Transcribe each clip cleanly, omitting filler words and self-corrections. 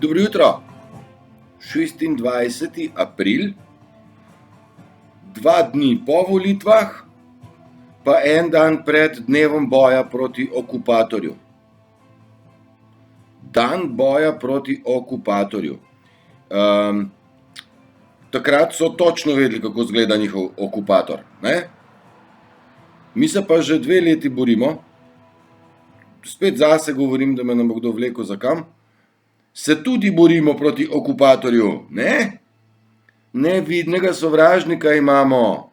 Dobro jutro, 26. april, 2 dni po volitvah, pa en dan pred dnevom boja proti okupatorju. Dan boja proti okupatorju. Takrat so točno vedeli, kako izgleda njihov okupator, ne? Mi se pa že 2 leti borimo, spet zase govorim, da me ne bo kdo vlekel za kam, se tudi borimo proti okupatorju, ne? Nevidnega sovražnika imamo.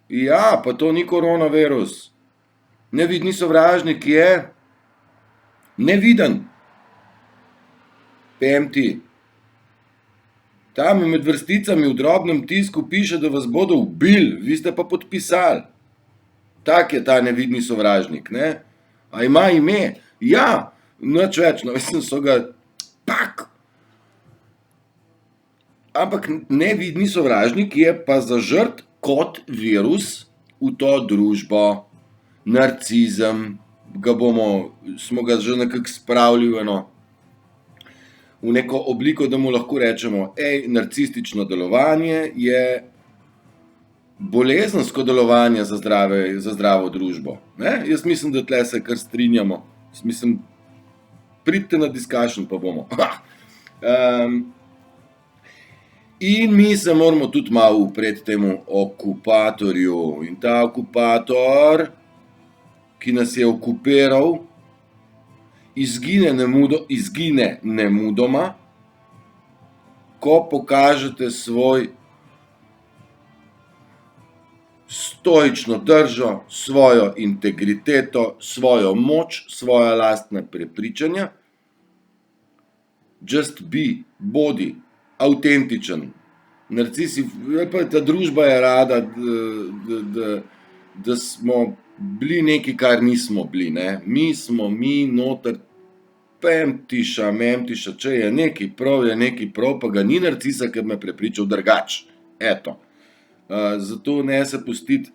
Ja, pa to ni koronavirus. Nevidni sovražnik je neviden. Pemti. Tam med vrsticami v drobnem tisku piše, da vas bodo ubili, vi ste pa podpisali. Tak je ta nevidni sovražnik, ne? A ima ime? Ja, nič več, no, mislim, so ga pak. Ampak nevidni sovražnik je pa zažrt kot virus v to družbo. Narcizem, smo ga že nekako spravili v neko obliko, da mu lahko rečemo, narcistično delovanje je bolezensko delovanje za zdravo družbo, ne? Jaz mislim, da tle se kar strinjamo. Mislim, pridite na discussion, pa bomo. In mi se moramo tudi malo upreti temu okupatorju. In ta okupator, ki nas je okupiral, izgine nemudoma, ko pokažete svoj stoično držo, svojo integriteto, svojo moč, svoja lastna prepričanja. Just be, bodi, avtentičen. Narcisi, ta družba je rada, da smo bili nekaj, kar nismo bili, ne. Mi noter pemtiša, če je nekaj prav, pa ga ni narcisa, ker me prepričal drugače. Eto. Zato ne se pustiti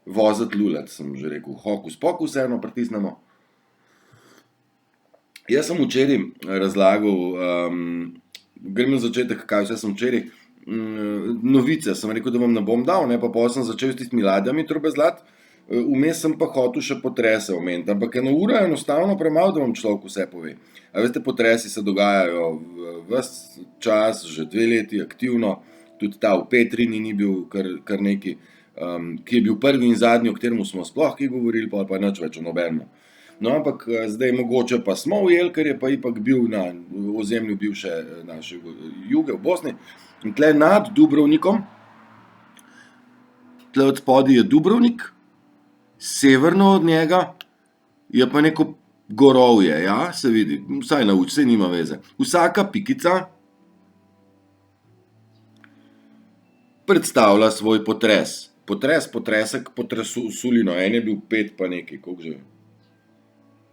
voziti lulat, sem že rekel. Hokus pokus eno pritisnemo. Jaz sem včeraj razlagal, grem na začetek, kaj vse sem včeraj, novice sem rekel, da vam ne bom dal, ne, pa pol sem začel s tistimi ladjami trobezlati, vmes sem pa hotel še potrese omeniti, ampak ena ura je enostavno premalo, da vam človek vse pove. A veste, potresi se dogajajo ves čas, že 2 leti aktivno, tudi ta v Petrini ni bil kar nekaj, ki je bil prvi in zadnji, o katerem smo sploh kaj govorili, pol pa nič več o nobenemu. No, ampak zdaj mogoče pa smo ujeli, ker je pa ipak bil na ozemlju bivše naše Juge v Bosni. In tle nad Dubrovnikom, tle od spodaj je Dubrovnik, severno od njega je pa neko gorovje, ja, se vidi, vsaj nauč, saj nima veze. Vsaka pikica predstavlja svoj potres. Potresek, potresulino, en je bil 5 pa nekaj, koliko že?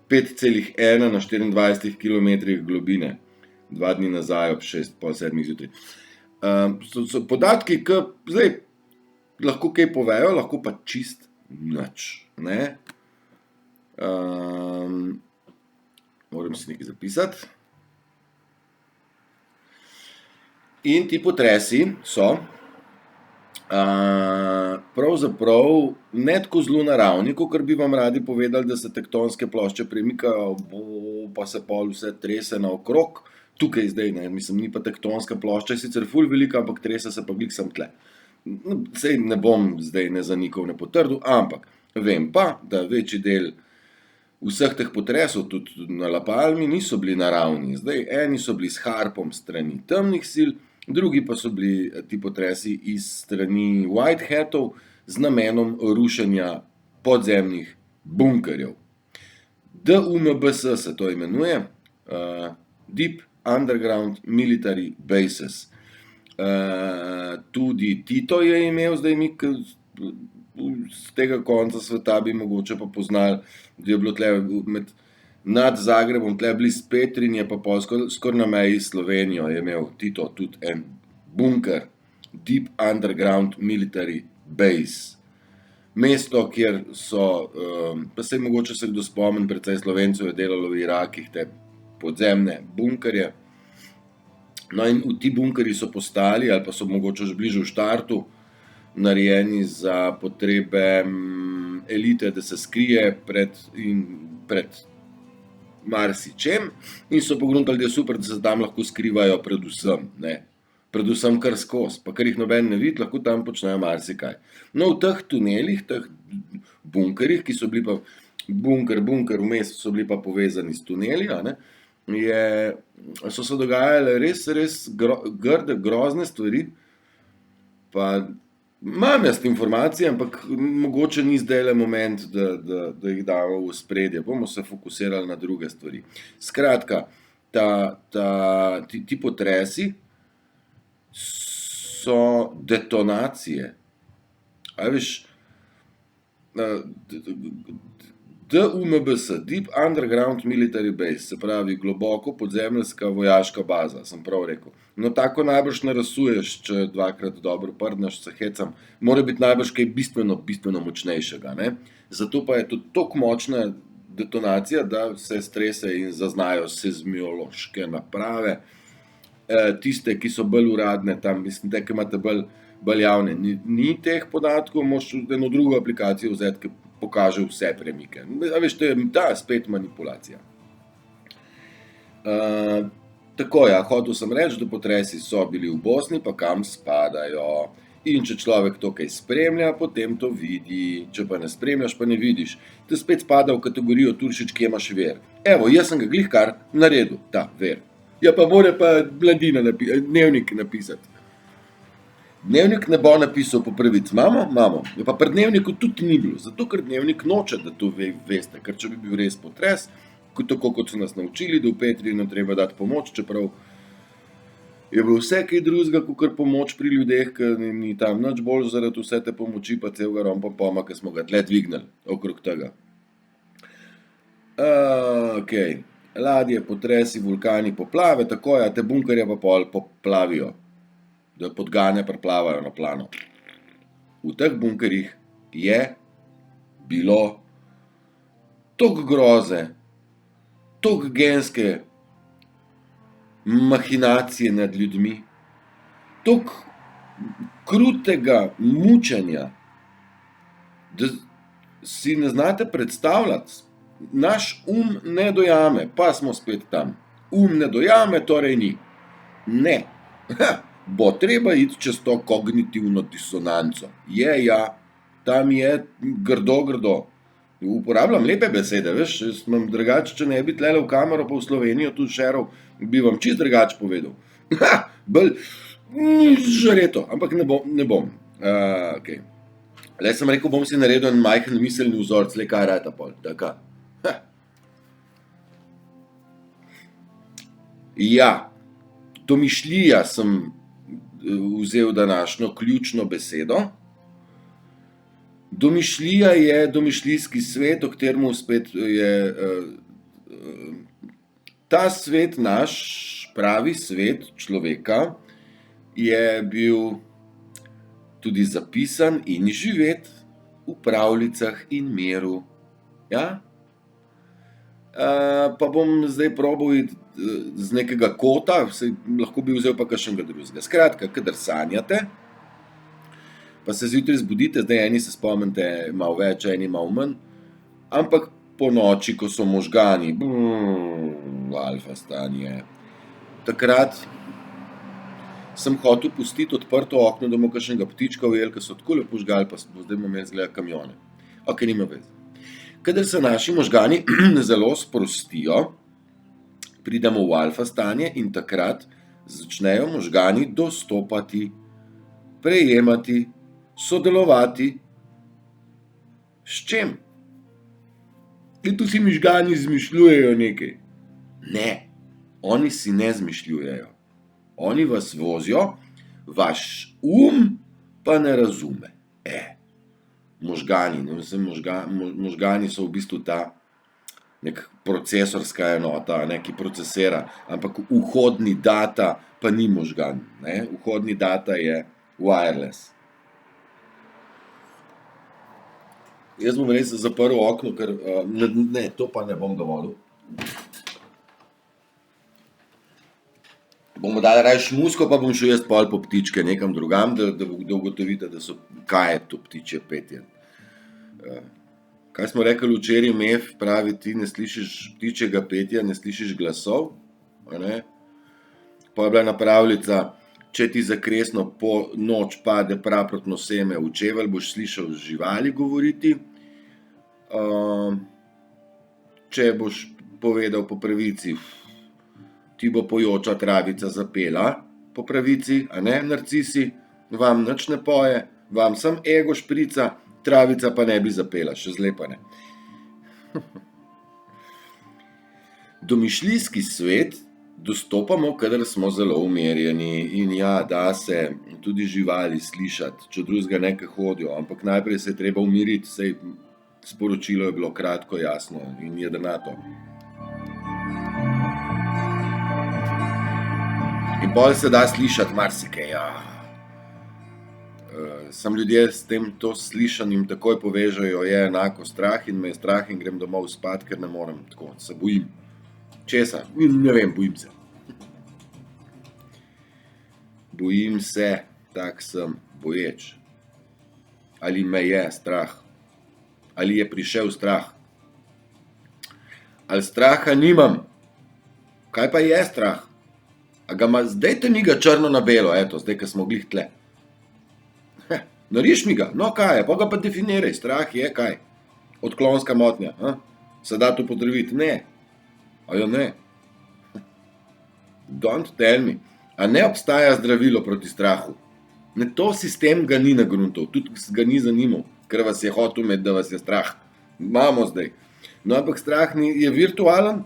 5,1 na 24 kilometrih globine, 2 dni nazaj ob 6, pol 7 zjutraj. So podatki, ki zdaj lahko kaj povejo, lahko pa čist nič, ne. Moram si nekaj zapisati. In ti potresi so pravzaprav ne tako zelo naravni, kakor bi vam radi povedali, da se tektonske plošče premikajo, pa se pol vse trese naokrog. Tukaj zdaj, ne, mislim, ni pa tektonska plošča, je sicer ful velika, ampak trese se pa glih sem tle. Saj ne bom zdaj ne zanikal, ne potrdil, ampak vem pa, da večji del vseh teh potresov, tudi na La Palmi, niso bili naravni. Zdaj, eni so bili s harpom strani temnih sil, drugi pa so bili ti potresi iz strani white hatov z namenom rušenja podzemnih bunkerjev. DUNBS se to imenuje, Deep Underground Military Bases. Tudi Tito je imel, zdaj mi z tega konca sveta bi mogoče pa poznali, da je bilo tle nad Zagrebom, tle blizu Petrinje, pa pol skoraj na meji s Slovenijo je imel Tito tudi en bunker, Deep Underground Military Base. Mesto, kjer so, pa saj mogoče se kdo spomni, precej Slovencev je delalo v Irakih te podzemne bunkerje. No in ti bunkerji so postali, ali pa so mogoče že bliže v štartu, narejeni za potrebe elite, da se skrije pred marsičem, in so pogruntali, da je super, da se tam lahko skrivajo predvsem kar skozi, pa ker jih noben ne vidi, lahko tam počnejo marsikaj. No, v teh tunelih, teh bunkerjih, ki so bili pa bunker, vmes so bili pa povezani s tuneli, so se dogajale res grde, grozne stvari, pa imam jaz informacije, ampak mogoče ni zdajle moment, da jih damo v ospredje, bomo se fokusirali na druge stvari. Skratka, ti potresi so detonacije. A veš, DUMBS, Deep Underground Military Base, se pravi globoko podzemeljska vojaška baza, sem prav rekel. No, tako najbrž ne razsuješ, če dvakrat dobro prdneš, se hecam. Mora biti najbrž kaj bistveno močnejšega, ne? Zato pa je tudi toliko močna detonacija, da se strese in zaznajo seizmološke naprave. Tiste, ki so bolj uradne tam, mislim, te, ki imate bolj javne. Ni teh podatkov, moraš eno drugo aplikacijo vzeti, ki pokaže vse premike. A veš, to je spet manipulacija. Tako, hotel sem reči, da potresi so bili v Bosni, pa kam spadajo. In če človek to kaj spremlja, potem to vidi. Če pa ne spremljaš, pa ne vidiš. To spet spada v kategorijo Turšič, kje imaš ver. Evo, jaz sem ga glih kar naredil, ta ver. Ja, pa mora pa Mladina dnevnik napisati. Dnevnik ne bo napisal po pravici. Imamo. Ja, pa pri dnevniku tudi ni bilo. Zato, ker dnevnik noče, da to veste. Ker če bi bil res potres, tako kot so nas naučili, da v Petri nam treba dati pomoč, čeprav je bilo vse kaj drugega, kakor pomoč pri ljudeh, ker ni tam nič bolj zaradi vse te pomoči, pa celega rompa, ki smo ga tle dvignili okrog tega. Okej. Ladje, potresi, vulkani, poplave, tako je, te bunkerje pa pol poplavijo, da podgane priplavajo na plano. V teh bunkerjih je bilo toliko groze, toliko genske mahinacije nad ljudmi, toliko krutega mučenja, da si ne znate predstavljati. Naš ne dojame, pa smo spet tam. Ne dojame, torej ni. Ne. Bo treba iti čez to kognitivno disonanco. Tam je grdo. Uporabljam lepe besede, veš, jaz imam drugače, če ne bi tlele v kamero pa v Slovenijo tudi šeral, bi vam čisto drugače povedal. Bolj žareto, ampak ne bom. Okej. Le sem rekel, bom si naredil en majhen miselni vzorc, le kaj rata pol, taka. Ja, domišljija sem vzel današnjo ključno besedo. Domišljija je domišljijski svet, o katerem spet je ta svet naš, pravi svet človeka, je bil tudi zapisan in živet v pravljicah in miru. Ja? Pa bom zdaj probal iti z nekega kota, lahko bi vzel pa kakšnega drugega. Skratka, kadar sanjate, pa se zjutraj zbudite, zdaj eni se spomnite malo več, eni malo manj, ampak po noči, ko so možgani, alfa stanje, takrat sem hotel pustiti odprto okno, da bomo kakšnega ptička ujeli, ki so tako lepo žgali, pa zdaj bomo imeli zgleda kamione. Ok, nima veze. Kadar se naši možgani zelo sprostijo, pridemo v alfa stanje in takrat začnejo možgani dostopati, prejemati, sodelovati. S čem? In tu si možgani izmišljujejo nekaj. Ne, oni si ne izmišljujejo. Oni vas vozijo, vaš pa ne razume. Možgani, možgani so v bistvu ta nek procesorska enota, ki procesira, ampak vhodni data pa ni možgan. Vhodni data je wireless. Jaz bom res zaprl okno, ker ne, to pa ne bom dovolil. Bomo dali raje šmusko, pa bom šel jaz pol po ptičke nekam drugam, da ugotovite, kaj je to ptičje petje. Kaj smo rekli včeraj, Mef pravi, ti ne slišiš ptičjega petja, ne slišiš glasov. Ne? Pa je bila ena pravljica, če ti za kresno po noč pade praprotno seme v čevelj, boš slišal živali govoriti. Če boš povedal po pravici, ti bo pojoča travica zapela po pravici, a ne, narcisi, vam nič ne poje, vam sam ego šprica, travica pa ne bi zapela, še zle pa ne. Domišljijski svet dostopamo, kadar smo zelo umirjeni in ja, da se tudi živali slišati, če drugega nekaj hodijo, ampak najprej se je treba umiriti, saj sporočilo je bilo kratko, jasno in jedrnato. In pol se da slišati marsikaj, ja. Sam ljudje s tem to slišanjem takoj povežejo, je enako strah in me je strah in grem domov spat, ker ne morem tako, se bojim. Česa? Ne vem, bojim se. Bojim se, tak sem, boječ. Ali me je strah? Ali je prišel strah? Ali straha nimam? Kaj pa je strah? A ga ima, zdajte mi ga črno na belo, eto, zdaj, ko smo glih tle. Nariš mi ga, no kaj je, pa ga pa definiraj, strah je kaj? Odklonska motnja, se da to pozdraviti? Ne. A jo ne? Don't tell me. A ne obstaja zdravilo proti strahu? Ne, to sistem ga ni nagruntal, tudi ga ni zanimal, ker vas je hotel imeti, da vas je strah. Imamo zdaj. No, ampak strah je virtualen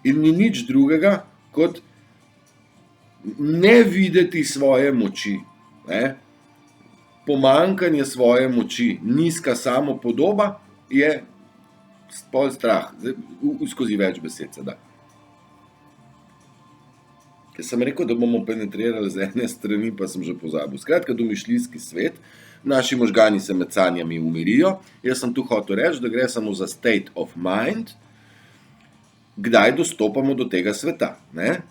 in ni nič drugega, kot ne videti svoje moči, ne? Pomanjkanje svoje moči, nizka samopodoba je pol strah, skozi več besed se da. Ker sem rekel, da bomo penetrirali z ene strani, pa sem že pozabil. Skratka, domišljijski svet, naši možgani se med sanjami umirijo, jaz sem tu hotel reči, da gre samo za state of mind, kdaj dostopamo do tega sveta, ne?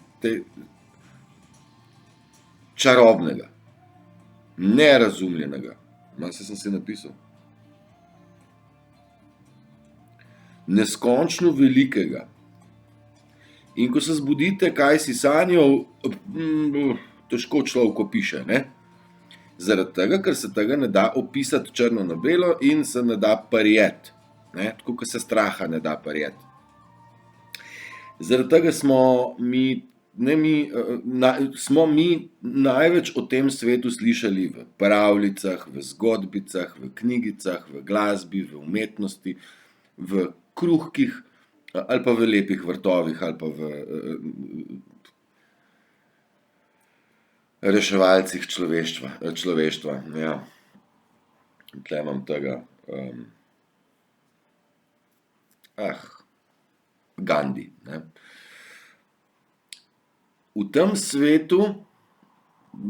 Čarobnega, nerazumljenega, se sem si napisal, neskončno velikega. In ko se zbudite, kaj si sanjal, težko človek opiše, ne? Zaradi tega, ker se tega ne da opisati črno na belo in se ne da prijeti, ne? Tako, kot se straha ne da prijeti. Zaradi tega smo mi največ o tem svetu slišali v pravljicah, v zgodbicah, v knjigicah, v glasbi, v umetnosti, v kruhkih ali pa v lepih vrtovih ali pa v reševalcih človeštva, ja. Tle imam tega, Gandhi, ne. V tem svetu,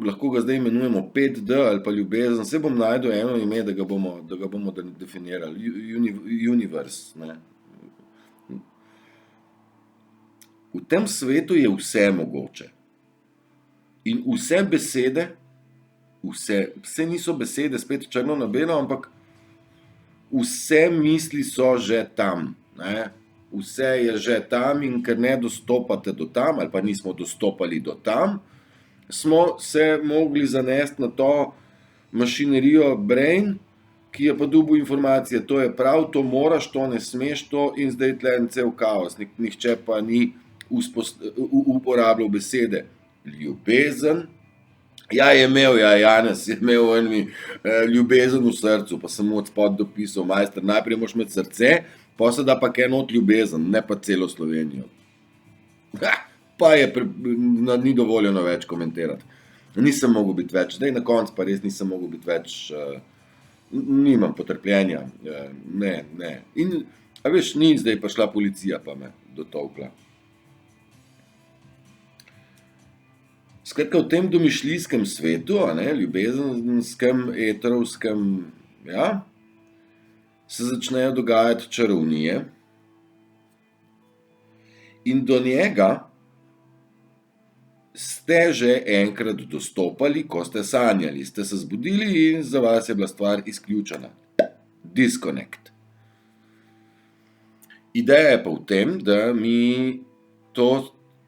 lahko ga zdaj imenujemo 5D ali pa ljubezen, saj bom našel eno ime, da ga bomo definirali, universe, ne. V tem svetu je vse mogoče. In vse besede, vse niso besede spet črno na belo, ampak vse misli so že tam, ne. Vse je že tam in ker ne dostopate do tam, ali pa nismo dostopali do tam, smo se mogli zanesti na to mašinerijo brain, ki je pa dobil informacije, to je prav, to moraš, to ne smeš, to in zdaj tle en cel kaos, nihče pa ni uporabljal besede ljubezen. Ja, je imel, Janez je imel ljubezen v srcu, pa sem mu od spod dopisal, majster, najprej moraš imeti srce, pa se da pa kaj not ljubezen, ne pa celo Slovenijo. Pa je, ni dovoljeno več komentirati. Nisem mogel biti več, zdaj na koncu pa res nisem mogel biti več, nimam potrpljenja, ne. In, a veš, ni zdaj pa šla policija pa me dotolkla. Skratka, v tem domišljijskem svetu, ljubezenskem, eterovskem, ja, se začnejo dogajati čarovnije in do njega ste že enkrat dostopali, ko ste sanjali, ste se zbudili in za vas je bila stvar izključena. Disconnect. Ideja je pa v tem, da mi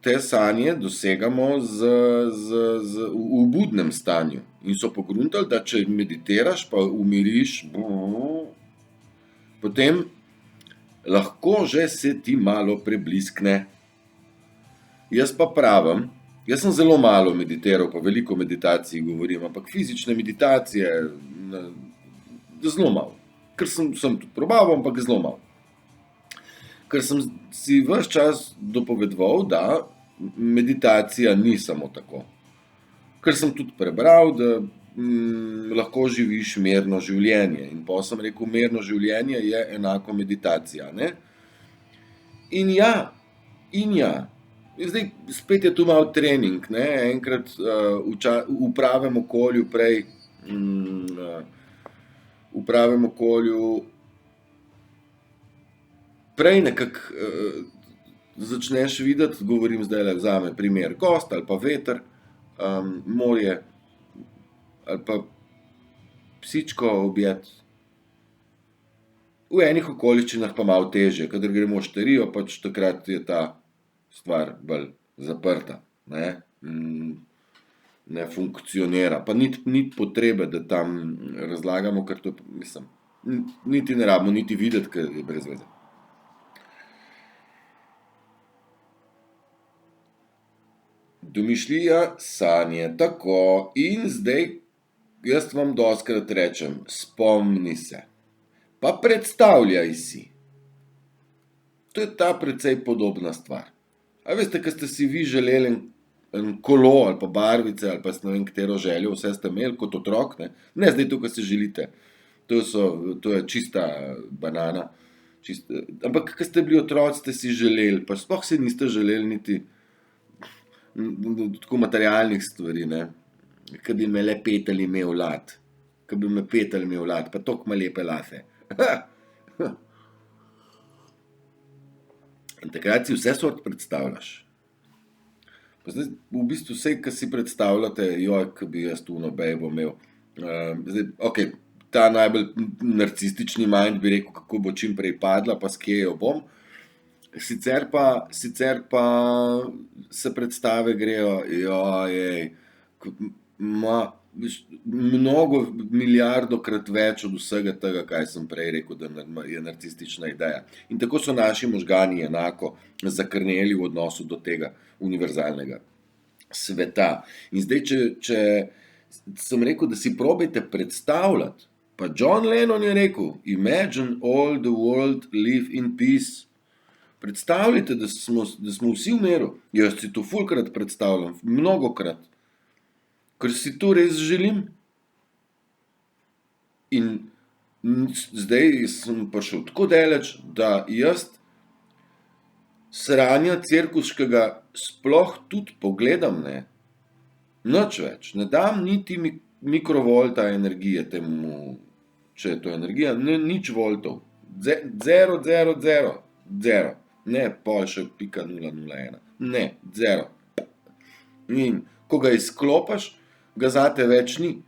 te sanje dosegamo v budnem stanju. In so pogruntali, da če meditiraš pa umiriš, potem lahko že se ti malo prebliskne. Jaz pa pravim, jaz sem zelo malo meditiral, pa veliko meditacij govorim, ampak fizične meditacije zelo malo. Ker sem tudi probaval, ampak zelo malo. Ker sem si ves čas dopovedoval, da meditacija ni samo tako. Ker sem tudi prebral, da lahko živiš mirno življenje. In potem sem rekel, mirno življenje je enako meditacija. Ne? In ja. Zdaj spet je tu malo trening. Ne? Enkrat v pravem okolju prej, prej nekako začneš videti, govorim zdaj vzame primer, gozd ali pa veter, morje ali pa psičko objeti. V enih okoliščinah pa malo težje, kadar gremo v šterijo, pač takrat je ta stvar bolj zaprta. Ne funkcionira. Pa ni potrebe, da tam razlagamo, ker to, mislim, niti ne rabimo niti videti, ker je brez veze. Domišljija, sanje, tako. In zdaj jaz vam dostikrat rečem, spomni se. Pa predstavljaj si. To je ta precej podobna stvar. A veste, ko ste si vi želeli en kolo ali pa barvice ali pa ne vem katero željo, vse ste imeli kot otrok, ne zdaj to, ko si želite. To je čista banana. Ampak, ko ste bili otroci, ste si želeli, pa sploh si niste želeli niti tako materialnih stvari, Ko bi me le petali imel lat. Ko bi me petali imel lat, pa toliko ima lepe lase. In takrat si vse sort predstavljaš. Pa zdaj, v bistvu vse, ko si predstavljate, ko bi jaz tu bejbo imel. Zdaj, okej, ta najbolj narcistični mind bi rekel, kako bo čim prej padla, pa s kje jo bom. Sicer pa se predstave grejo, mnogo milijardokrat več od vsega tega, kaj sem prej rekel, da je narcistična ideja. In tako so naši možgani enako zakrneli v odnosu do tega univerzalnega sveta. In zdaj, če sem rekel, da si probajte predstavljati, pa John Lennon je rekel, imagine all the world live in peace. Predstavljajte, da smo vsi v miru. Jaz si to fulkrat predstavljam, mnogokrat. Ker si to res želim. In zdaj sem prišel tako daleč, da jaz sranja cirkuškega sploh tudi pogledam, Nič več. Ne dam niti mikrovolta energije temu, če je to energija, nič voltov. 0,0,0. Ne, pol še .001. Ne, 0. In ko ga izklopiš, ga zate več ni.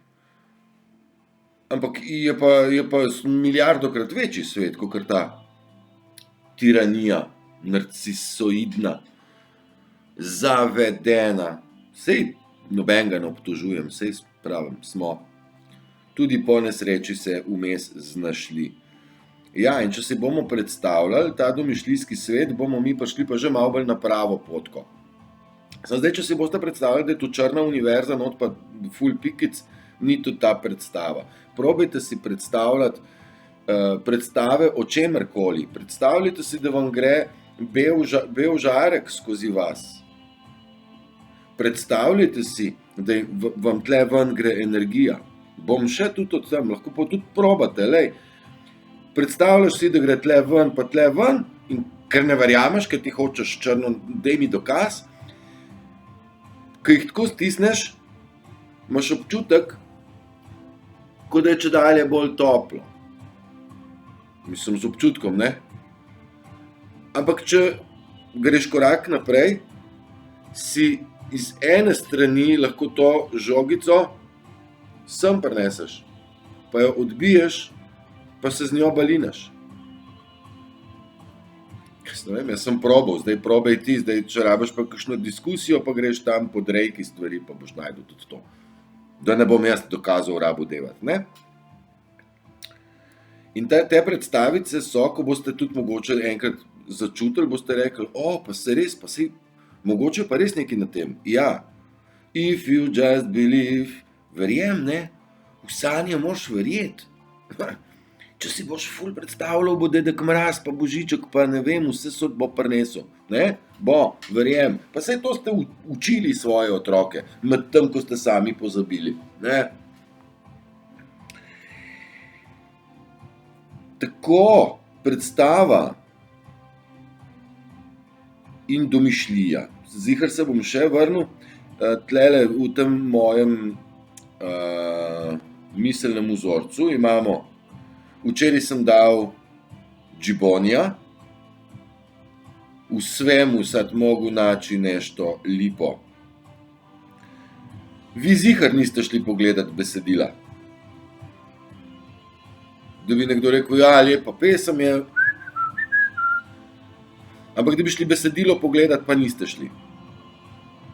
Ampak je pa milijardokrat večji svet, kakor ta tiranija, narcisoidna, zavedena. Sej nobenega ne obtožujem, sej pravim, smo. Tudi po nesreči se vmes znašli. Ja, in če si bomo predstavljali ta domišljijski svet, bomo mi prišli pa že malo bolj na pravo potko. Zdaj, če si boste predstavljali, da je tu črna univerza, not pa ful pikic, ni tudi ta predstava. Probajte si predstavljati predstave o čemerkoli. Predstavljajte si, da vam gre bel žarek skozi vas. Predstavljajte si, da vam tle ven gre energija. Bom še tudi od tem, lahko pa tudi probate, Predstavljaš si, da gre tle ven, pa tle ven, in ker ne verjameš, ker ti hočeš črno, daj mi dokaz. Ko jih tako stisneš, imaš občutek, kot da je čedalje bolj toplo. Mislim, z občutkom, Ampak če greš korak naprej, si iz ene strani lahko to žogico sem prineseš, pa jo odbiješ, pa se z njo balinaš. Ne vem, jaz sem probal, zdaj probaj ti, zdaj če rabiš pa kakšno diskusijo, pa greš tam po drejki stvari, pa boš našel tudi to. Da ne bom jaz dokazal rabo delati, ne? In te predstavice so, ko boste tudi mogoče enkrat začutili, boste rekli, pa se res, pa si, mogoče pa res nekaj na tem. Ja, if you just believe, verjem, ne? V sanje moraš verjeti. Če si boš ful predstavljal, bo dedek Mraz, pa Božiček, pa ne vem, vse so bo prinesel. Ne? Bo, verjem. Pa saj to ste učili svoje otroke, med tem, ko ste sami pozabili. Ne? Tako, predstava in domišljija. Ziher se bom še vrnil, tlele v tem mojem miselnem vzorcu imamo. Včeraj sem dal džibonija, u svemu sad mogu naći nešto lipo. Vi ziher niste šli pogledat besedila. Da bi nekdo rekel, ja, lepa pesem je, ampak da bi šli besedilo pogledat, pa niste šli.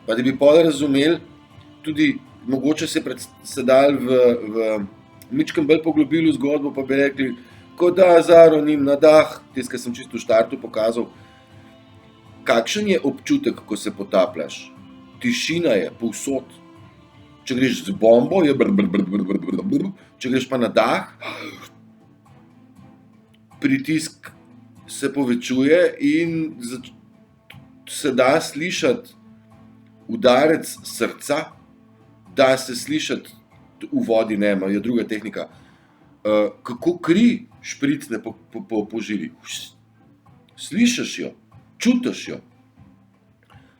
Pa da bi pol razumeli, tudi mogoče se dal v mičkem bolj poglobili v zgodbo, pa bi rekli, ko da zaronim na dah, tis, ki sem čisto v štartu pokazal, kakšen je občutek, ko se potapljaš? Tišina je povsod. Če greš z bombo, je če greš pa na dah, pritisk se povečuje in se da slišati udarec srca, da se slišati v vodi, ne, je druga tehnika, kako kri špricne po žili. Slišiš jo, čutiš jo.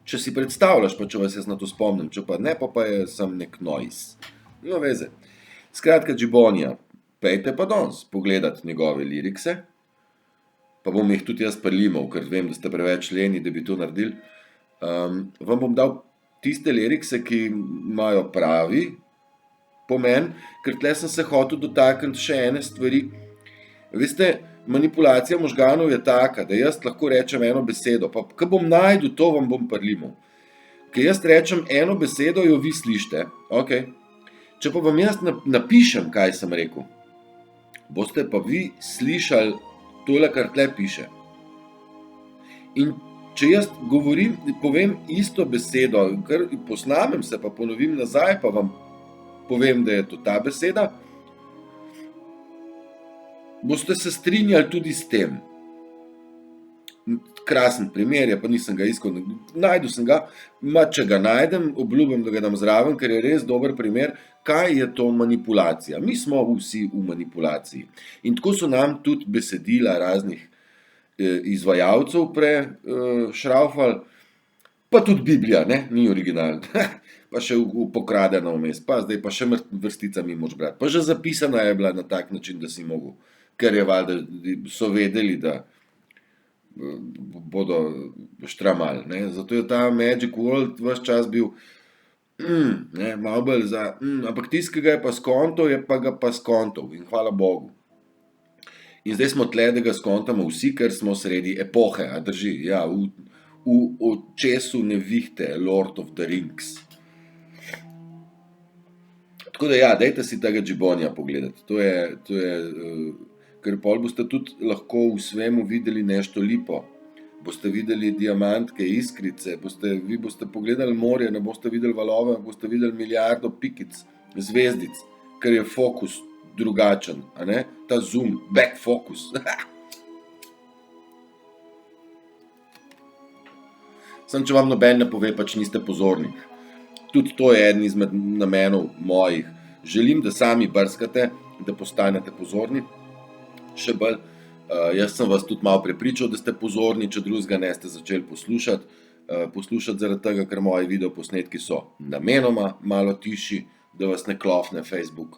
Če si predstavljaš, pa če vas jaz na to spomnim, če pa ne, pa je sam nek noise. No, veze. Skratka, džibonija, pejte pa danes pogledat njegove lirikse, pa bom jih tudi jaz prilimal, ker vem, da ste preveč leni, da bi to naredili. Vam bom dal tiste lirikse, ki imajo pravi pomen, ker tle sem se hotel dotakniti še ene stvari. Veste, manipulacija možganov je taka, da jaz lahko rečem eno besedo, pa ko bom našel to, vam bom prilimal. Ker jaz rečem eno besedo, jo vi slišite, ok. Če pa vam jaz napišem, kaj sem rekel, boste pa vi slišali tole, kar tle piše. In če jaz govorim, povem isto besedo, kar posnamem se, pa ponovim nazaj, pa vam povem, da je to ta beseda, boste se strinjali tudi s tem. Krasen primer je, pa nisem ga iskal, našel sem ga, če ga najdem, obljubim, da ga dam zraven, ker je res dober primer, kaj je to manipulacija. Mi smo vsi v manipulaciji. In tako so nam tudi besedila raznih izvajalcev prešraufali, pa tudi Biblija, ne, ni originalna. Pa še pokradena vmes, pa zdaj pa še vrsticami moč brati. Pa že zapisana je bila na tak način, da si mogel, ker je valjda so vedeli, da bodo štramali, ne. Zato je ta Magic World ves čas bil, ne, malo bolj za, ampak tisti, ki ga je pa skontov, je pa ga pa skontov in hvala Bogu. In zdaj smo tle, da ga skontamo vsi, ker smo sredi epohe, a drži, ja, v očesu nevihte, Lord of the Rings. Tako da ja, dajte si tega džibonija pogledati, to je, ker pol boste tudi lahko v svemu videli nešto lipo. Boste videli diamantke, iskrice, vi boste pogledali morje, ne boste videli valove, boste videli milijardo pikic, zvezdic, ker je fokus drugačen, a ne? Ta zoom, back focus. Samo če vam noben ne pove, pač niste pozorni. Tudi to je eden izmed namenov mojih. Želim, da sami brskate, da postanete pozorni. Še bolj, jaz sem vas tudi malo prepričal, da ste pozorni, če drugega ne ste začeli poslušati. Poslušati zaradi tega, ker moji videoposnetki so namenoma malo tišji, da vas ne klofne Facebook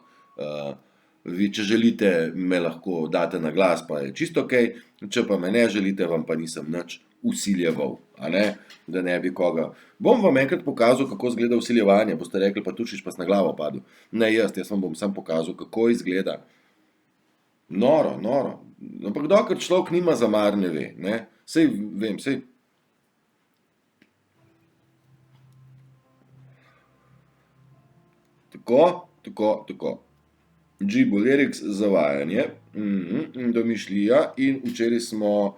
Vi, če želite, me lahko date na glas, pa je čisto okej, če pa me ne želite, vam pa nisem nič vsiljeval, a ne, da ne bi koga. Bom vam enkrat pokazal, kako izgleda vsiljevanje, boste rekli, pa Tušič pa na glavo padel. Ne jaz vam bom sam pokazal, kako izgleda. Noro, noro. Ampak dokler človek nima zamar, ne ve, ne. Sej vem, sej. Tako. Gibolerics, zavajanje, domišljija in včeraj smo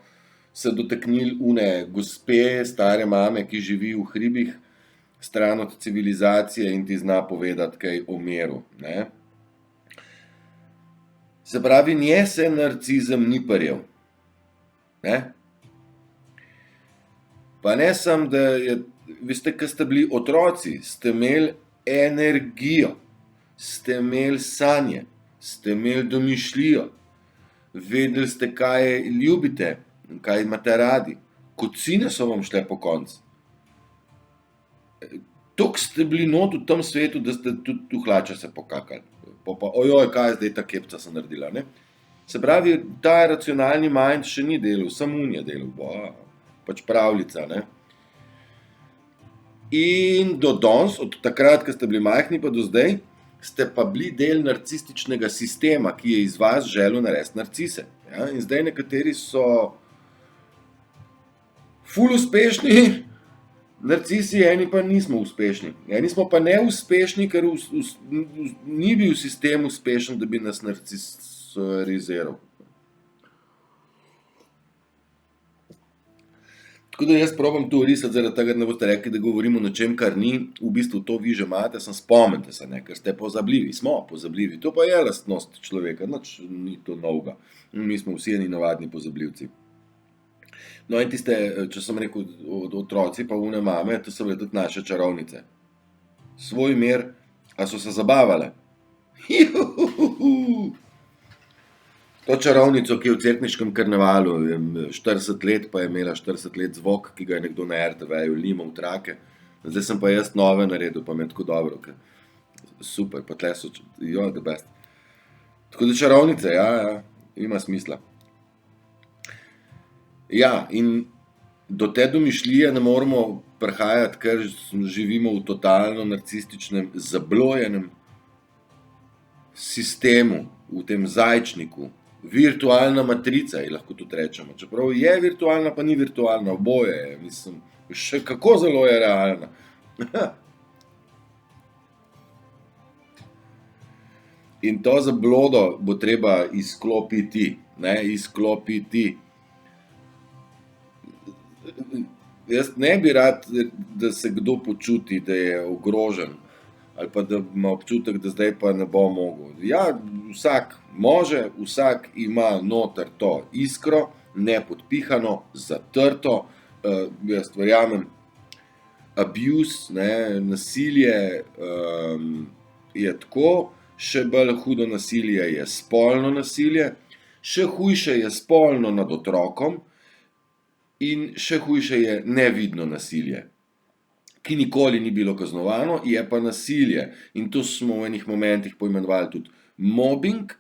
se dotaknili une gospe, stare mame, ki živi v hribih, stran od civilizacije in ti zna povedati kaj o miru, ne. Se pravi, nje se narcizem ni prijel, ne. Pa ne samo, da je, veste, ko ste bili otroci, ste imeli energijo, ste imeli sanje, ste imeli domišljijo, vedeli ste, kaj ljubite, kaj imate radi. Kocine so vam šle pokonci. Toliko ste bili not v tem svetu, da ste tudi v hlače se pokakali. Pa ojoj, kaj je zdaj ta kepca se naredila, ne. Se pravi, ta racionalni mind še ni delal, samo un je delal, pač pravljica, ne. In do danes, od takrat, ko ste bili majhni pa do zdaj, ste pa bili del narcističnega sistema, ki je iz vas želel narediti narcise. Ja? In zdaj nekateri so ful uspešni narcisi, eni pa nismo uspešni. Eni smo pa neuspešni, ker ni bil sistem uspešen, da bi nas narcisariziral. Tako da jaz probam to risati, zaradi tega, da ne boste rekli, da govorim o nečem, kar ni, v bistvu to vi že imate, samo spomnite se, ne, ker ste pozabljivi, smo pozabljivi, to pa je lastnost človeka, nič ni to novega. Mi smo vsi eni navadni pozabljivci. No in tiste, če sem rekel, otroci pa une mame, to so bile tudi naše čarovnice. Svoj mir, a so se zabavale. To čarovnico, ki je v cerkniškem karnevalu, je 40 let, pa je imela 40 let zvok, ki ga je nekdo na RTV-ju limal v trake. Zdaj sem pa jaz nove naredil, pa mi je tako dobro, ker super, pa tle so, the best. Tako da čarovnice, ja, ima smisla. Ja, in do te domišljije ne moramo prihajati, ker živimo v totalno narcističnem, zablojenem sistemu, v tem zajčniku. Virtualna matrica, ji lahko tudi rečemo. Čeprav je virtualna, pa ni virtualna, oboje je, mislim, še kako zelo je realna. In to zablodo bo treba izklopiti, ne, izklopiti. Jaz ne bi rad, da se kdo počuti, da je ogrožen, ali pa da ima občutek, da zdaj pa ne bo mogel. Ja, vsak može, vsak ima noter to iskro, nepodpihano, zatrto, jaz verjamem, abuse, ne, nasilje je tako, še bolj hudo nasilje je spolno nasilje, še hujše je spolno nad otrokom in še hujše je nevidno nasilje, ki nikoli ni bilo kaznovano, je pa nasilje. In to smo v enih momentih poimenovali tudi mobbing,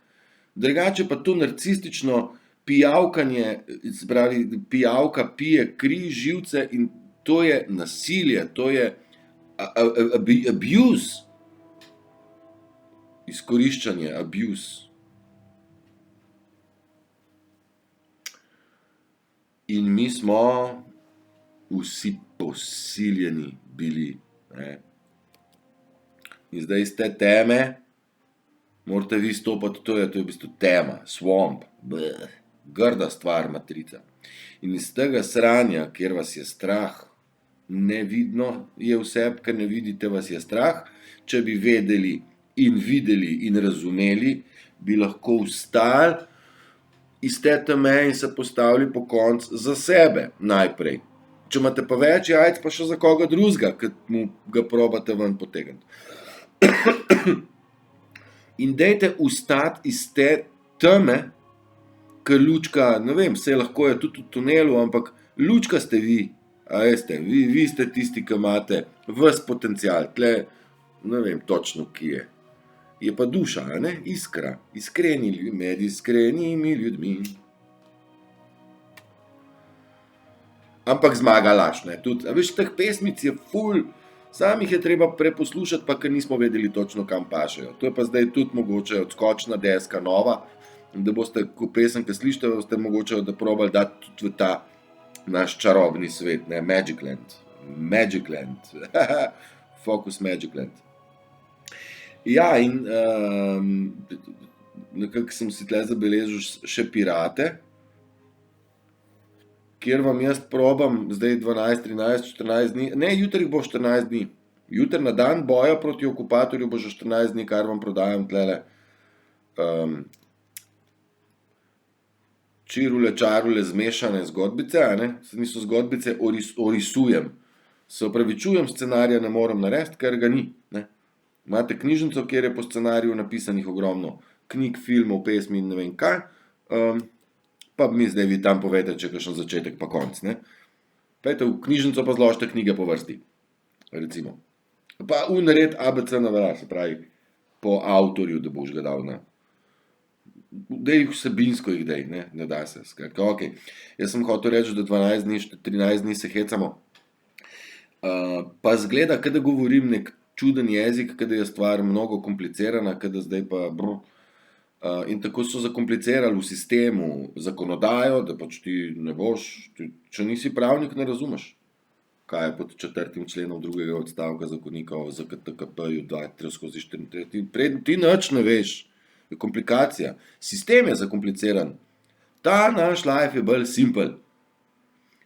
drugače pa to narcistično pijavkanje, se pravi, pijavka pije kri, živce in to je nasilje, to je abuse, izkoriščanje, abuse. In mi smo vsi posiljeni bili, ne. In zdaj iz te teme morate vi stopati, to je v bistvu tema, swamp, grda stvar, matrica. In iz tega sranja, kjer vas je strah, nevidno je vse, ker ne vidite, vas je strah, če bi vedeli in videli in razumeli, bi lahko vstali iz te teme in se postavili pokonci za sebe najprej. Če imate pa več jajc, pa še za koga drugega, ki mu ga probate ven potegniti. In dajte vstati iz te teme, ker lučka, ne vem, saj lahko je tudi v tunelu, ampak lučka ste vi, a veste, vi ste tisti, ki imate ves potencial, tle, ne vem točno, ki je. je pa duša, a ne, iskra, med iskrenimi ljudmi. Ampak zmaga laž, ne, tudi, a veš, teh pesmic je ful, sam jih je treba preposlušati, pa ker nismo vedeli točno, kam pašejo. To je pa zdaj tudi mogoče odskočna deska nova, da boste, ko pesem, ki slišite, boste mogoče da probali dati tudi v ta naš čarobni svet, ne, Magicland. Magicland. Focus Magicland. Ja, in nekako sem si tle zabeležil še pirate, kjer vam jaz probam zdaj 12, 13, 14 dni, ne, jutri bo 14 dni. Jutri na dan boja proti okupatorju bo že 14 dni, kar vam prodajam tlele. Čirule, čarule, zmešane zgodbice, a ne, se niso zgodbice, orisujem. Se opravičujem, scenarija ne morem narediti, ker ga ni, ne. Imate knjižnico, kjer je po scenariju napisanih ogromno knjig, filmov, pesmi in ne vem kaj, pa mi zdaj vi tam povete, če je kakšen začetek pa konc, ne. Pojdite v knjižnico pa zložite knjige po vrsti, recimo. Pa narediti ABC novela, se pravi, po avtorju, da boš ga dal na. Dej vsebinsko jih dej, ne da se, skratka, okej. Jaz sem hotel reči, da 12 dni, 13 dni se hecamo. Pa zgleda, ke da govorim nek čuden jezik, ke da je stvar mnogo komplicirana, ke da zdaj pa in tako so zakomplicirali v sistemu zakonodajo, da pač ti ne boš, če nisi pravnik, ne razumeš, kaj je pod 4. členom 2. odstavka zakonika o ZKTKP-ju 2-3/34. Ti nič ne veš, je komplikacija. Sistem je zakompliciran. Ta naš life je bolj simpel.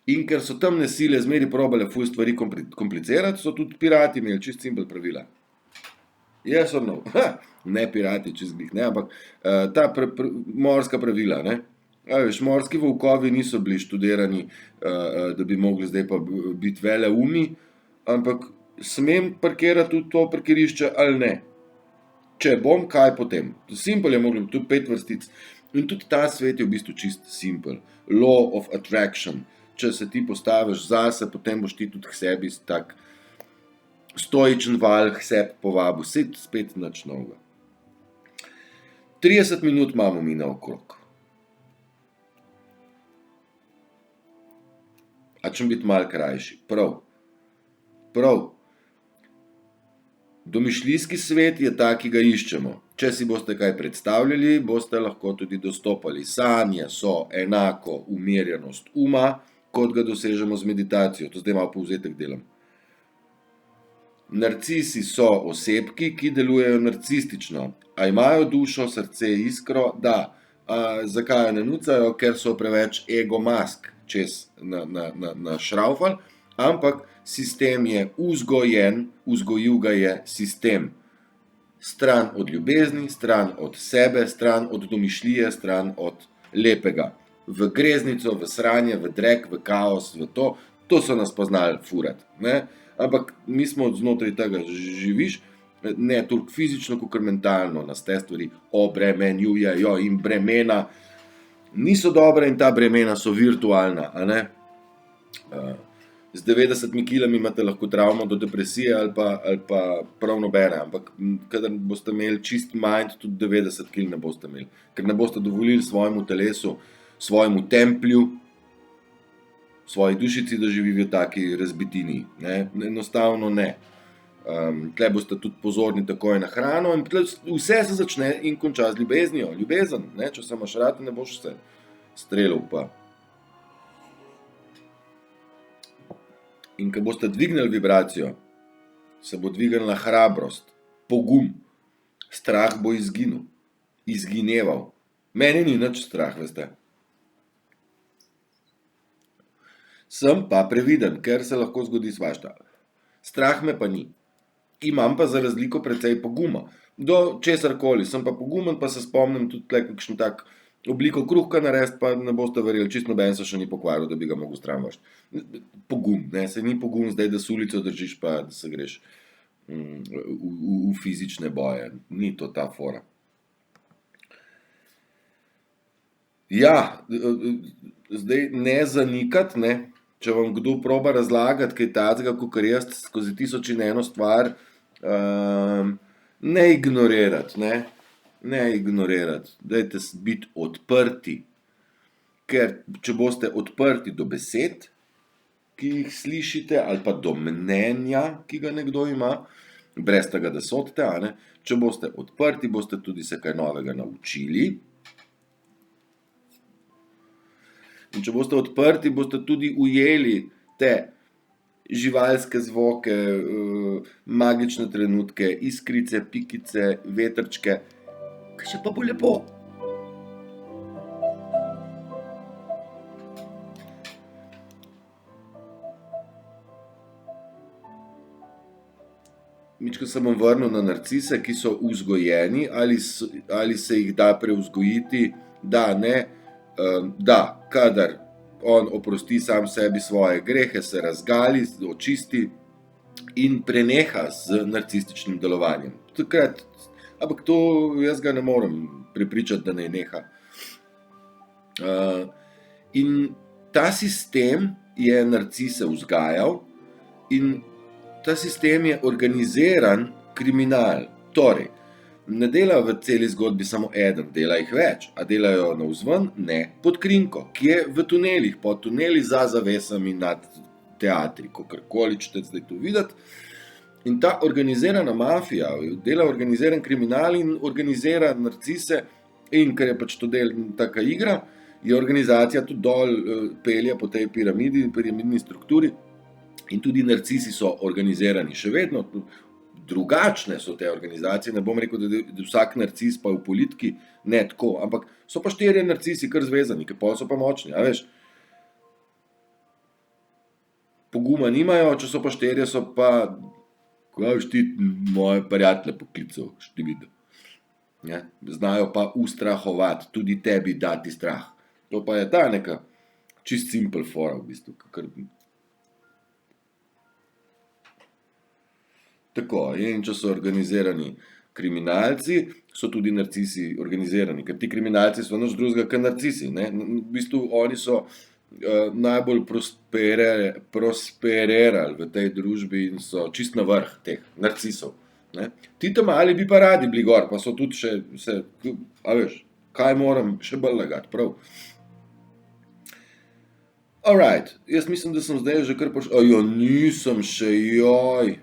In ker so temne sile zmeri probale ful stvari komplicirati, so tudi pirati imeli čist simpel pravila. Yes or no? Ne pirati, čist glih, ne, ampak ta morska pravila, ne. A veš, morski volkovi niso bili študirani, da bi mogli zdaj pa biti veleumi, ampak smem parkirati v to parkirišče ali ne. Če bom, kaj potem? Simpel je moglo biti, tudi 5 vrstic. In tudi ta svet je v bistvu čist simpel. Law of attraction. Če se ti postaviš zase, potem boš ti tudi k sebi tak stoičen val k sebi povabil. Spet nič novega. 30 minut imamo mi naokrog. A čem biti malo krajši? Prav. Domišljijski svet je ta, ki ga iščemo. Če si boste kaj predstavljali, boste lahko tudi dostopali. Sanje so enako umirjenost uma, kot ga dosežemo z meditacijo. To zdaj malo povzetek delam. Narcisi so osebki, ki delujejo narcistično. A imajo dušo, srce, iskro? Da. Zakaj jo ne nucajo? Ker so preveč ego mask čez našraufali, ampak sistem je vzgojen, vzgojil ga je sistem. Stran od ljubezni, stran od sebe, stran od domišljije, stran od lepega. V greznico, v sranje, v drek, v kaos, v to. To so nas poznali furati, ne. Ampak mi smo znotraj tega živiš, ne toliko fizično, kakor mentalno nas te stvari obremenjujejo in bremena niso dobra in ta bremena so virtualna, a ne. Z 90 kilami imate lahko travmo do depresije ali pa prav nobene, ampak kadar boste imeli čist mind, tudi 90 kil ne boste imeli, ker ne boste dovolili svojemu telesu, svojemu templju, svoji dušici, da živi v taki razbitini, ne, enostavno ne. Tle boste tudi pozorni takoj na hrano in vse se začne in konča z ljubeznijo, ljubezen, ne, če se imaš rad, ne boš se strelil pa. In ko boste dvignili vibracijo, se bo dvignila hrabrost, pogum, strah bo izginil, izgineval. Meni ni nič strah, veste. Sem pa previden, ker se lahko zgodi svašta. Strah me pa ni. Imam pa za razliko precej poguma. Do česarkoli, sem pa pogumen, pa se spomnim tudi tle kakšen tak obliko kruhka narediti, pa ne boste verjeli, čisto noben se še ni pokvaril, da bi ga mogel stran vreči. Pogum, ne, se ni pogum zdaj, da se ulico držiš, pa da se greš v fizične boje. Ni to ta fora. Ja, zdaj ne zanikati, ne, če vam kdo proba razlagati kaj takega, kakor jaz skozi 1000 in eno stvar, Ne ignorirati, ne. Ne ignorirati, dajte biti odprti. Ker če boste odprti do besed, ki jih slišite, ali pa do mnenja, ki ga nekdo ima, brez tega, da sodite, a ne. Če boste odprti, boste tudi se kaj novega naučili. In če boste odprti, boste tudi ujeli te živalske zvoke, magične trenutke, iskrice, pikice, vetrčke, kaj še pa bo lepo. Mičko se bom vrnil na narcise, ki so vzgojeni, ali se jih da prevzgojiti, da, ne. Da, kadar on oprosti sam sebi svoje grehe, se razgali, očisti in preneha z narcističnim delovanjem. Takrat, ampak to jaz ga ne morem prepričati, da naj neha. In ta sistem je narcise vzgajal in ta sistem je organiziran kriminal. Torej, ne dela v celi zgodbi samo eden, dela jih več. A delajo navzven? Ne, pod krinko, kje? V tunelih, pod tuneli, za zavesami, nad teatri, kakorkoli čete zdaj to videti. In ta organizirana mafija dela organiziran kriminal in organizira narcise, in ker je pač to taka igra, je organizacija tudi dol pelje po tej piramidni strukturi. In tudi narcisi so organizirani še vedno, drugačne so te organizacije, ne bom rekel, da vsak narcis pa v politiki, ne tako, ampak so pa 4 narcisi kar zvezani, ker pol so pa močni, a veš. Poguma nimajo, če so pa 4, so pa, kaj boš ti moje prijatelje poklical, boš ti videl. Ja, znajo pa ustrahovati, tudi tebi dati strah. To pa je ta neka čist simple fora v bistvu, kakor. Tako, in če so organizirani kriminalci, so tudi narcisi organizirani, ker ti kriminalci so nič drugega kot narcisi, ne. V bistvu oni so najbolj prosperirali v tej družbi in so čist na vrh teh narcisov, ne. Ti ta mali bi pa radi bili gor, pa so tudi še se, a veš, kaj moram še bolj lagati, prav. Alright, jaz mislim, da sem zdaj že kar nisem še, joj.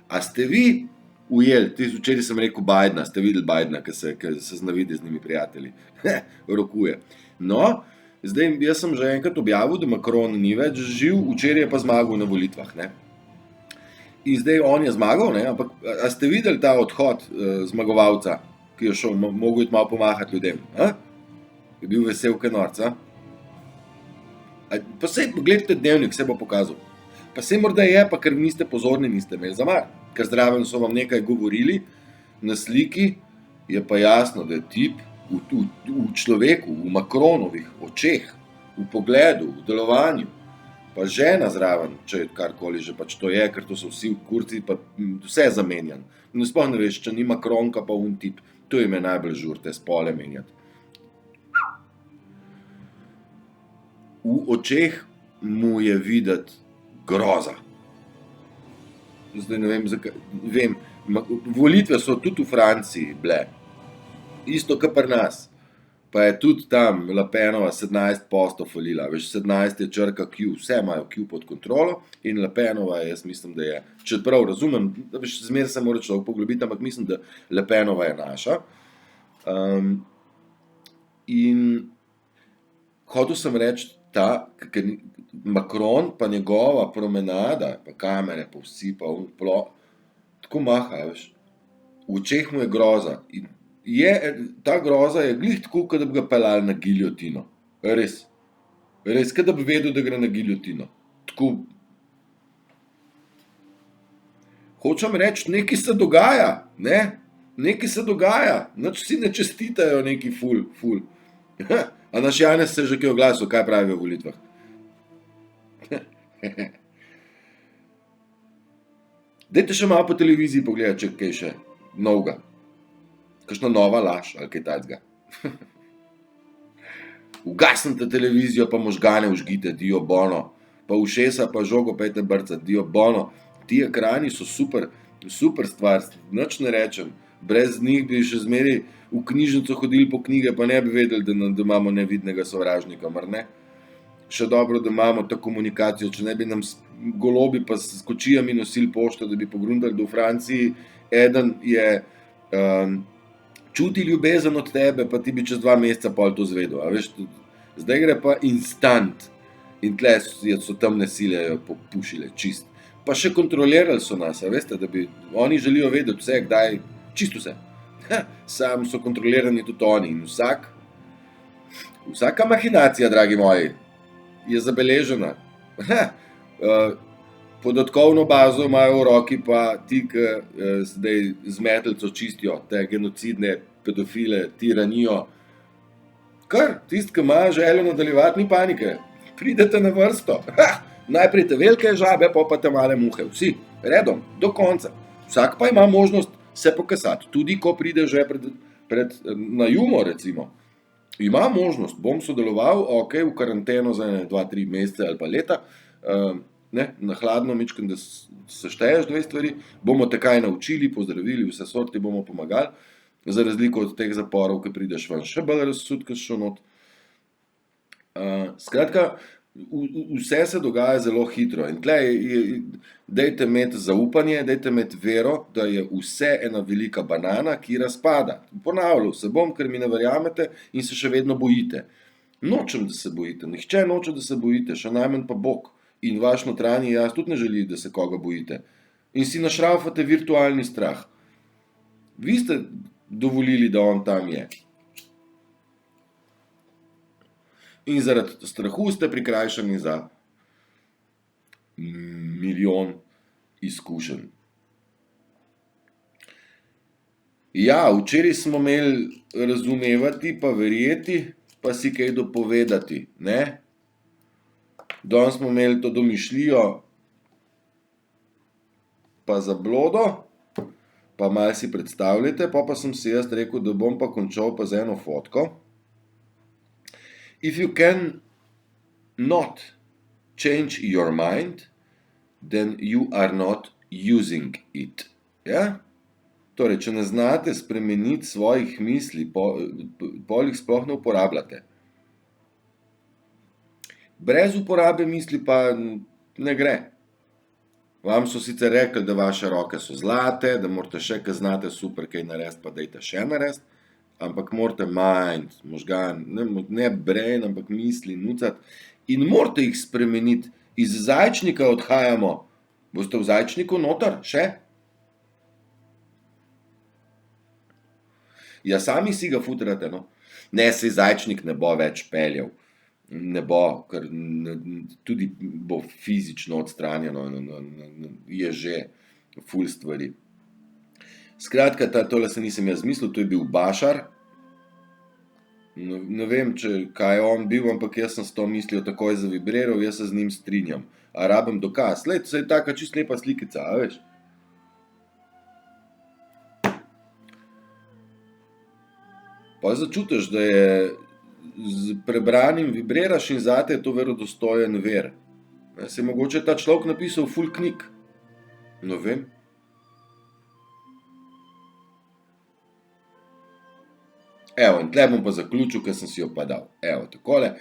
A ste vi ujeli, včeraj sem rekel Bidna, ste videli Bidna, ke se z navideznimi prijatelji rokuje. No, zdaj jaz sem že enkrat objavil, da Macron ni več živ, včeraj je pa zmagal na volitvah, ne. In zdaj on je zmagal, ne, ampak a ste videli ta odhod zmagovalca, ki je šel, mogel iti malo pomahati ljudem, Je bil vesel ke norca? Pa saj pogledajte dnevnik, se bo pokazal. Pa saj morda je, pa ker niste pozorni, niste imeli zamar. Ker zraven so vam nekaj govorili, na sliki je pa jasno, da je tip v človeku, v Macronovih očeh, v pogledu, v delovanju, pa žena zraven, če karkoli že pač to je, ker to so vsi kurci, pa vse zamenjan. Sploh ne veš, če ni Macronka pa tip, to jim je najbolj žur, te spole menjati. V očeh mu je videti groza. Zdaj ne vem, zakaj, vem, volitve so tudi v Franciji bile, isto ke pri nas. Pa je tudi tam Le Penova 17% falila, veš, 17 je črka Q, vse imajo Q pod kontrolo in Le Penova, jaz mislim, da je, čeprav razumem, da veš, zmeraj se mora človek poglobiti, ampak mislim, da Le Penova je naša. In hotel sem reči, ker Macron pa njegova promenada, pa kamere, pa vsi, pa tako maha, veš. V očeh mu je groza. In ta groza je glih tako, kot da bi ga peljali na giljotino. Res. Res, kot da bi vedel, da gre na giljotino. Tako. Hočem reči, nekaj se dogaja, ne. Nekaj se dogaja. Nič si ne čestitajo neki ful. A naš Janez se že kaj oglasil, kaj pravi o volitvah? Dajte še malo po televiziji pogledati, če kaj še novega. Kakšna nova laž ali kaj takega. Ugasnite televizijo, pa možgane vžgite, dio bono. Pa ušesa pa žogo pejte brcati, dio bono. ti ekrani so super, super stvar, nič ne rečem. Brez njih bi še zmeraj v knjižnico hodili po knjige, pa ne bi vedeli, da imamo nevidnega sovražnika, mar ne? Še dobro, da imamo to komunikacijo, če ne bi nam golobi pa s kočijami nosili pošto, da bi pogrundali, da v Franciji eden je čuti ljubezen od tebe, pa ti bi čez 2 meseca pol to zvedel, a veš, zdaj gre pa instant in tle so temne sile jo popušile čist. Pa še kontrolirali so nas, a veste, da bi, oni želijo vedeti vse, kdaj, čisto vse. Sam so kontrolirani tudi oni in vsaka mahinacija, dragi moji, je zabeležena. Podatkovno bazo imajo v roki pa ti, ki zdaj z metlico čistijo te genocidne pedofile, tiranijo. Kar, tisti, ki ima željo nadaljevati, ni panike. Pridete na vrsto. Najprej te velike žabe, pa te male muhe. Vsi, redom, do konca. Vsak pa ima možnost se pokasati. Tudi ko pride že na jumo, recimo. Ima možnost, bom sodeloval, ok, v karanteno za 2-3 mesece ali pa leta, na hladno mičkam, da sešteješ 2 stvari, bomo te kaj naučili, pozdravili, vse sorti bomo pomagali, za razliko od teh zaporov, ki prideš ven še bolj razsud, kot še not. Skratka, vse se dogaja zelo hitro in tle dajte imeti zaupanje, dajte imeti vero, da je vse ena velika banana, ki razpada. Ponavljal se bom, ker mi ne verjamete in se še vedno bojite. Nočem, da se bojite, nihče noče, da se bojite, še najmanj pa Bog. In vaš notranji jaz tudi ne želi, da se koga bojite. In si našraufate virtualni strah. Vi ste dovolili, da on tam je. In zaradi strahu ste prikrajšani za milijon izkušenj. Ja, včeraj smo imeli razumevati pa verjeti, pa si kaj dopovedati, ne? Danes smo imeli to domišljijo pa zablodo, pa malo si predstavljate, pa sem si jaz rekel, da bom pa končal pa z eno fotko. If you can not change your mind, then you are not using it. Ja? Torej, če ne znate spremeniti svojih misli, pol jih sploh ne uporabljate. Brez uporabe misli pa ne gre. Vam so sicer rekli, da vaše roke so zlate, da morate še, kaj znate super kaj narediti, pa dajte še narediti. Ampak morate mind, možgan, ne brain, ampak misli nucati in morate jih spremeniti. Iz zajčnika odhajamo. Boste v zajčniku noter še? Ja, sami si ga futrate, no. Ne, saj zajčnik ne bo več peljal. Ne bo, ker tudi bo fizično odstranjeno, je že ful stvari. Skratka, tole se nisem jaz mislil, to je bil Bašar. Ne vem, kaj je on bil, ampak jaz sem s to mislijo takoj zavibriral, jaz se z njim strinjam. A rabim dokaz? Glej, saj je taka čist lepa slikica, a veš? Pa začutiš, da je z prebranim vibriraš in zate je to verodostojen ver. Se je mogoče ta človek napisal ful knjig. Ne vem. Evo, in tle bom pa zaključil, ker sem si jo pa dal. Evo, takole.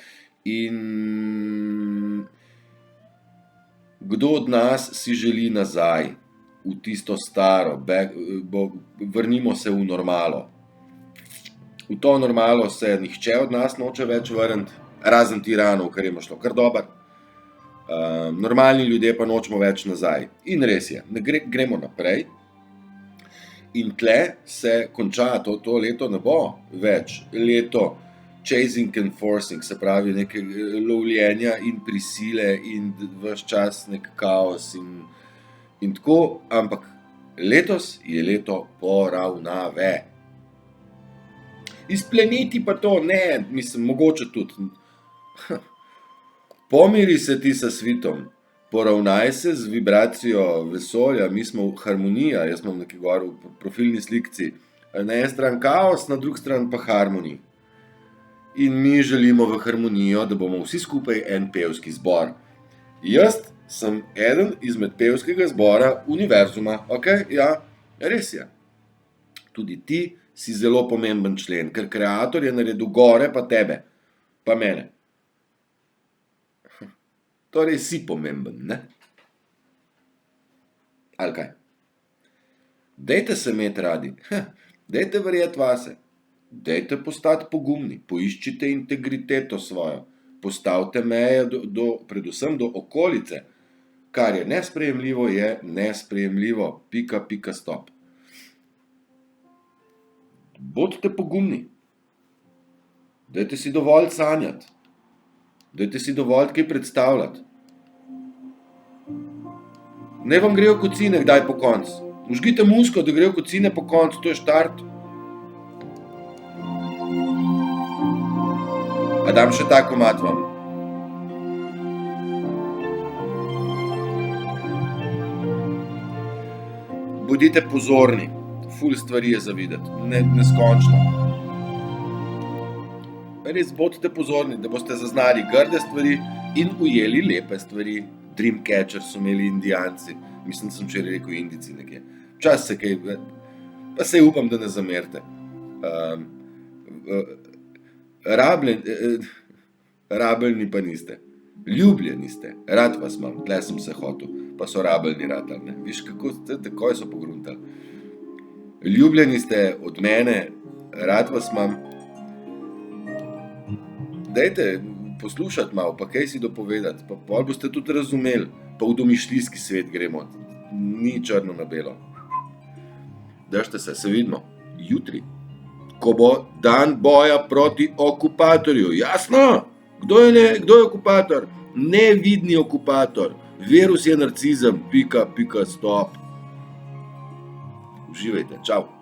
In kdo od nas si želi nazaj v tisto staro, vrnimo se v normalo. V to normalo se nihče od nas noče več vrniti, razen tiranov, ker jim je šlo kar dobro. Normalni ljudje pa nočemo več nazaj. In res je, gremo naprej. In tle se konča, to leto ne bo več leto chasing and forcing, se pravi neke lovljenja in prisile in ves čas nek kaos in tako, ampak letos je leto poravnave. Izpleniti pa to, ne, mislim, mogoče tudi. Pomiri se ti sa svitom. Poravnaj se z vibracijo vesolja, mi smo harmonija, jaz imam nekaj gor v profilni slikci. Na eni stran kaos, na drugi stran pa harmonij. In mi želimo v harmonijo, da bomo vsi skupaj en pevski zbor. Jaz Sem eden izmed pevskega zbora Univerzuma, okej? Ja, res je. Tudi ti si zelo pomemben člen, ker kreator je naredil gore pa tebe, pa mene. Torej si pomemben, ne? Ali kaj? Dajte se imeti radi, dajte verjeti vase, dajte postati pogumni, poiščite integriteto svojo, postavite meje predvsem do okolice. Kar je nesprejemljivo, pika, stop. Bodite pogumni, dajte si dovolj sanjati, dajte si dovolj kaj predstavljati. Ne vam grejo kocine kdaj po koncu. Vžgite musko, da grejo kocine po koncu, to je štart. A dam še ta komad vam. Bodite pozorni, ful stvari je za videti, neskončno. Res bodite pozorni, da boste zaznali grde stvari in ujeli lepe stvari. Dreamcatcher so imeli Indijanci, mislim, da sem včeraj rekel Indijci nekje. Včasih se kaj, pa saj upam, da ne zamerite. Rabljeni pa niste, ljubljeni ste, rad vas imam, tle sem se hotel, pa so rabljeni ratali, ne, viš kako, takoj so pogruntali. Ljubljeni ste od mene, rad vas imam. Dajte poslušati malo, pa kaj si dopovedati, pa pol boste tudi razumeli, pa v domišljijski svet gremo, ni črno na belo. Držite se vidimo, jutri, ko bo dan boja proti okupatorju, jasno? Kdo je okupator? Nevidni okupator, virus je narcizem, pika, stop. Uživajte, čau.